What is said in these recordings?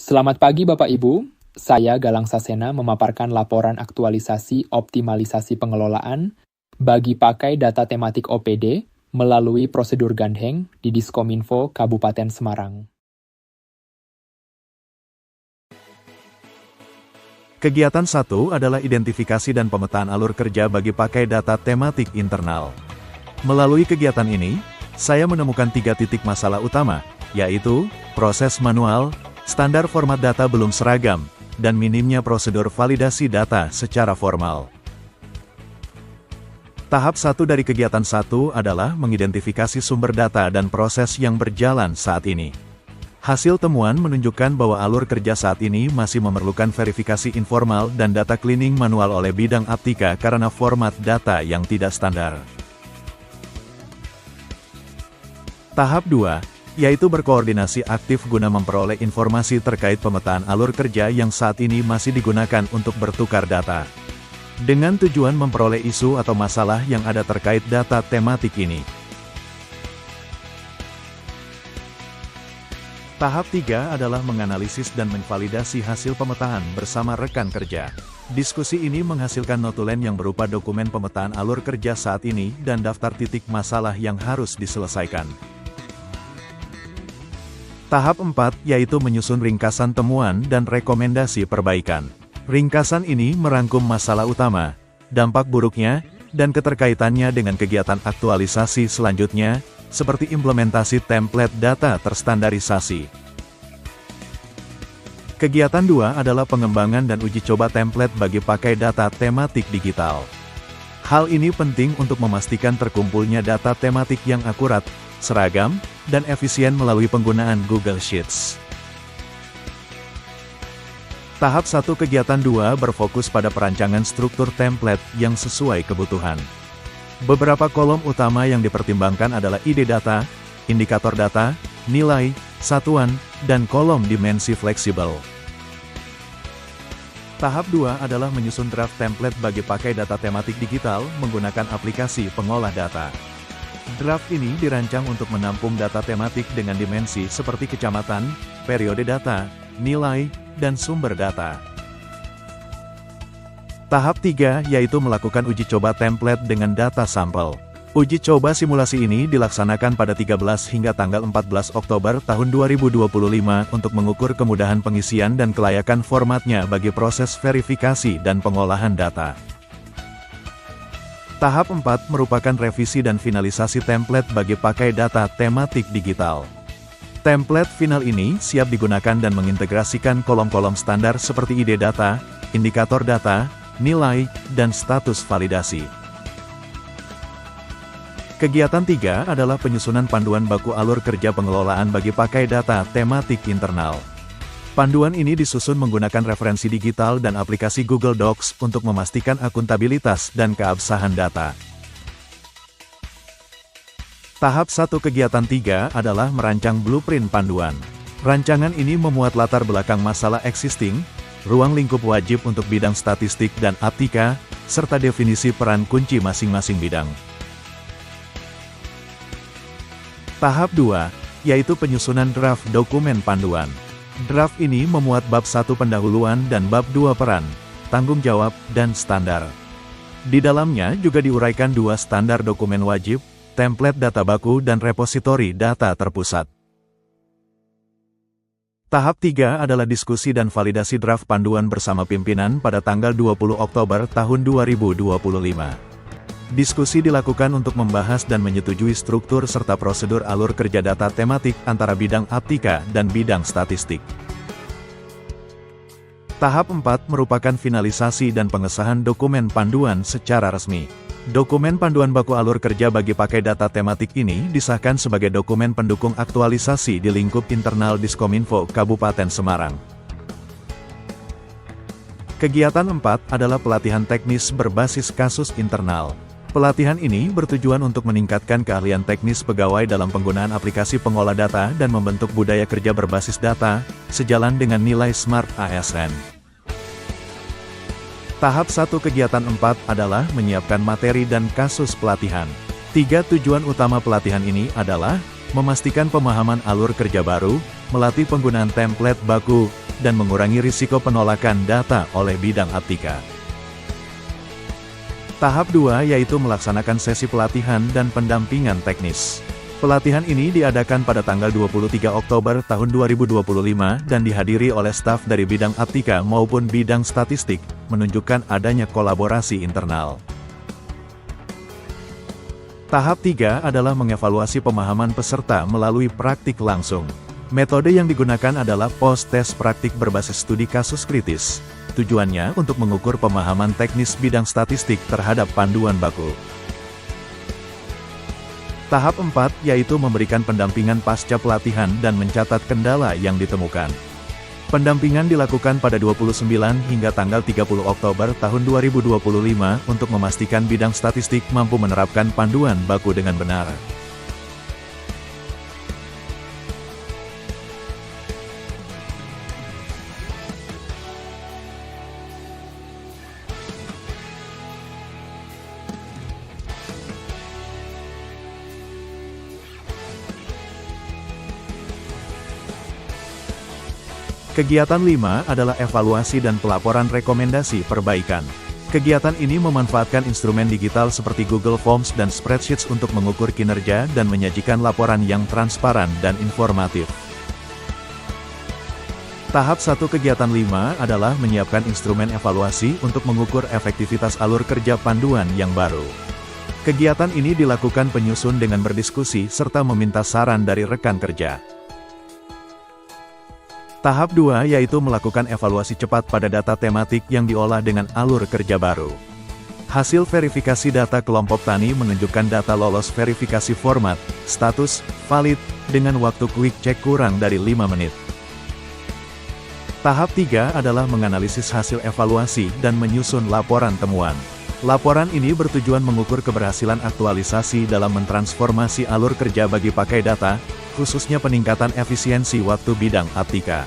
Selamat pagi Bapak Ibu, saya Galang Sasena memaparkan laporan aktualisasi optimalisasi pengelolaan bagi pakai data tematik OPD melalui prosedur gandeng di Diskominfo Kabupaten Semarang. Kegiatan 1 adalah identifikasi dan pemetaan alur kerja bagi pakai data tematik internal. Melalui kegiatan ini, saya menemukan 3 titik masalah utama, yaitu proses manual, standar format data belum seragam, dan minimnya prosedur validasi data secara formal. Tahap 1 dari kegiatan 1 adalah mengidentifikasi sumber data dan proses yang berjalan saat ini. Hasil temuan menunjukkan bahwa alur kerja saat ini masih memerlukan verifikasi informal dan data cleaning manual oleh bidang Aptika karena format data yang tidak standar. Tahap 2, yaitu berkoordinasi aktif guna memperoleh informasi terkait pemetaan alur kerja yang saat ini masih digunakan untuk bertukar data. Dengan tujuan memperoleh isu atau masalah yang ada terkait data tematik ini. Tahap 3 adalah menganalisis dan memvalidasi hasil pemetaan bersama rekan kerja. Diskusi ini menghasilkan notulen yang berupa dokumen pemetaan alur kerja saat ini dan daftar titik masalah yang harus diselesaikan. Tahap 4 yaitu menyusun ringkasan temuan dan rekomendasi perbaikan. Ringkasan ini merangkum masalah utama, dampak buruknya, dan keterkaitannya dengan kegiatan aktualisasi selanjutnya, seperti implementasi template data terstandarisasi. Kegiatan 2 adalah pengembangan dan uji coba template bagi pakai data tematik digital. Hal ini penting untuk memastikan terkumpulnya data tematik yang akurat, seragam, dan efisien melalui penggunaan Google Sheets. Tahap 1 kegiatan 2 berfokus pada perancangan struktur template yang sesuai kebutuhan. Beberapa kolom utama yang dipertimbangkan adalah ide data, indikator data, nilai, satuan, dan kolom dimensi fleksibel. Tahap 2 adalah menyusun draft template bagi pakai data tematik digital menggunakan aplikasi pengolah data. Draft ini dirancang untuk menampung data tematik dengan dimensi seperti kecamatan, periode data, nilai, dan sumber data. Tahap 3 yaitu melakukan uji coba template dengan data sampel. Uji coba simulasi ini dilaksanakan pada 13 hingga tanggal 14 Oktober tahun 2025 untuk mengukur kemudahan pengisian dan kelayakan formatnya bagi proses verifikasi dan pengolahan data. Tahap 4 merupakan revisi dan finalisasi template bagi pakai data tematik digital. Template final ini siap digunakan dan mengintegrasikan kolom-kolom standar seperti ide data, indikator data, nilai, dan status validasi. Kegiatan 3 adalah penyusunan panduan baku alur kerja pengelolaan bagi pakai data tematik internal. Panduan ini disusun menggunakan referensi digital dan aplikasi Google Docs untuk memastikan akuntabilitas dan keabsahan data. Tahap 1 kegiatan 3 adalah merancang blueprint panduan. Rancangan ini memuat latar belakang masalah existing, ruang lingkup wajib untuk bidang statistik dan Aptika, serta definisi peran kunci masing-masing bidang. Tahap 2, yaitu penyusunan draft dokumen panduan. Draft ini memuat bab 1 pendahuluan dan bab 2 peran, tanggung jawab, dan standar. Di dalamnya juga diuraikan 2 standar dokumen wajib, template data baku dan repositori data terpusat. Tahap 3 adalah diskusi dan validasi draft panduan bersama pimpinan pada tanggal 20 Oktober tahun 2025. Diskusi dilakukan untuk membahas dan menyetujui struktur serta prosedur alur kerja data tematik antara bidang Aptika dan bidang statistik. Tahap 4 merupakan finalisasi dan pengesahan dokumen panduan secara resmi. Dokumen panduan baku alur kerja bagi pakai data tematik ini disahkan sebagai dokumen pendukung aktualisasi di lingkup internal Diskominfo Kabupaten Semarang. Kegiatan 4 adalah pelatihan teknis berbasis kasus internal. Pelatihan ini bertujuan untuk meningkatkan keahlian teknis pegawai dalam penggunaan aplikasi pengolah data dan membentuk budaya kerja berbasis data, sejalan dengan nilai SMART ASN. Tahap 1 kegiatan 4 adalah menyiapkan materi dan kasus pelatihan. 3 tujuan utama pelatihan ini adalah memastikan pemahaman alur kerja baru, melatih penggunaan template baku, dan mengurangi risiko penolakan data oleh bidang Aptika. Tahap 2 yaitu melaksanakan sesi pelatihan dan pendampingan teknis. Pelatihan ini diadakan pada tanggal 23 Oktober tahun 2025 dan dihadiri oleh staf dari bidang Aptika maupun bidang statistik, menunjukkan adanya kolaborasi internal. Tahap 3 adalah mengevaluasi pemahaman peserta melalui praktik langsung. Metode yang digunakan adalah post-test praktik berbasis studi kasus kritis. Tujuannya untuk mengukur pemahaman teknis bidang statistik terhadap panduan baku. Tahap 4 yaitu memberikan pendampingan pasca pelatihan dan mencatat kendala yang ditemukan. Pendampingan dilakukan pada 29 hingga tanggal 30 Oktober tahun 2025 untuk memastikan bidang statistik mampu menerapkan panduan baku dengan benar. Kegiatan 5 adalah evaluasi dan pelaporan rekomendasi perbaikan. Kegiatan ini memanfaatkan instrumen digital seperti Google Forms dan Spreadsheets untuk mengukur kinerja dan menyajikan laporan yang transparan dan informatif. Tahap 1 kegiatan 5 adalah menyiapkan instrumen evaluasi untuk mengukur efektivitas alur kerja panduan yang baru. Kegiatan ini dilakukan penyusun dengan berdiskusi serta meminta saran dari rekan kerja. Tahap 2 yaitu melakukan evaluasi cepat pada data tematik yang diolah dengan alur kerja baru. Hasil verifikasi data kelompok tani menunjukkan data lolos verifikasi format, status, valid, dengan waktu quick check kurang dari 5 menit. Tahap 3 adalah menganalisis hasil evaluasi dan menyusun laporan temuan. Laporan ini bertujuan mengukur keberhasilan aktualisasi dalam mentransformasi alur kerja bagi pakai data, khususnya peningkatan efisiensi waktu bidang Aptika.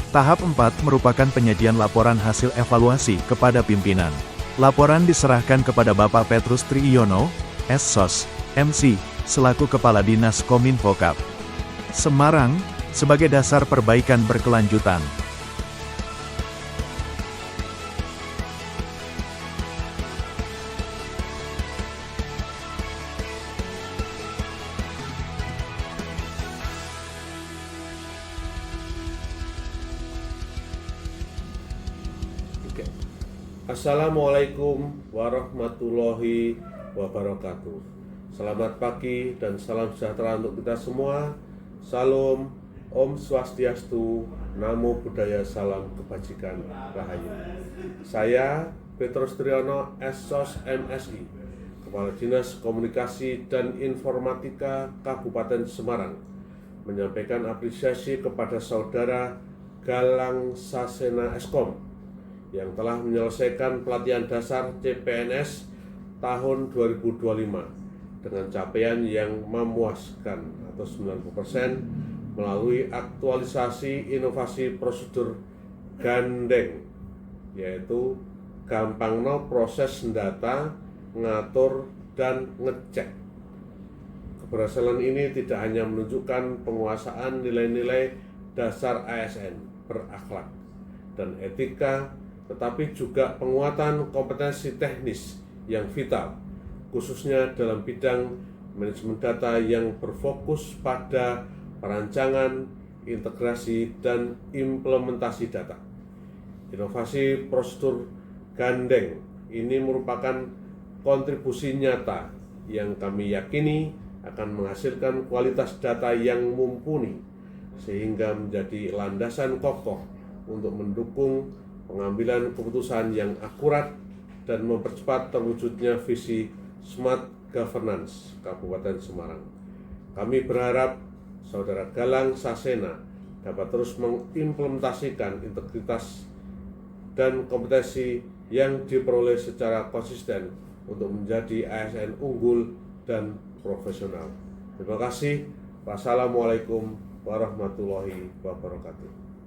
Tahap 4 merupakan penyajian laporan hasil evaluasi kepada pimpinan. Laporan diserahkan kepada Bapak Petrus Triyono, SSOS, MC, selaku Kepala Dinas Kominfo Kap Semarang, sebagai dasar perbaikan berkelanjutan. Assalamualaikum warahmatullahi wabarakatuh. Selamat pagi dan salam sejahtera untuk kita semua. Salam, Om Swastiastu, Namo Buddhaya, salam kebajikan, rahayu. Saya Petrus Triyono, SSOS MSI, Kepala Dinas Komunikasi dan Informatika Kabupaten Semarang, menyampaikan apresiasi kepada Saudara Galang Sasena Eskom yang telah menyelesaikan pelatihan dasar CPNS tahun 2025 dengan capaian yang memuaskan atau 90% melalui aktualisasi inovasi prosedur gandeng, yaitu gampangno proses data, ngatur, dan ngecek. Keberhasilan ini tidak hanya menunjukkan penguasaan nilai-nilai dasar ASN, berakhlak, dan etika, tetapi juga penguatan kompetensi teknis yang vital, khususnya dalam bidang manajemen data yang berfokus pada perancangan, integrasi, dan implementasi data. Inovasi prosedur gandeng ini merupakan kontribusi nyata yang kami yakini akan menghasilkan kualitas data yang mumpuni, sehingga menjadi landasan kokoh untuk mendukung pengambilan keputusan yang akurat dan mempercepat terwujudnya visi Smart Governance Kabupaten Semarang. Kami berharap Saudara Galang Sasena dapat terus mengimplementasikan integritas dan kompetensi yang diperoleh secara konsisten untuk menjadi ASN unggul dan profesional. Terima kasih. Wassalamualaikum warahmatullahi wabarakatuh.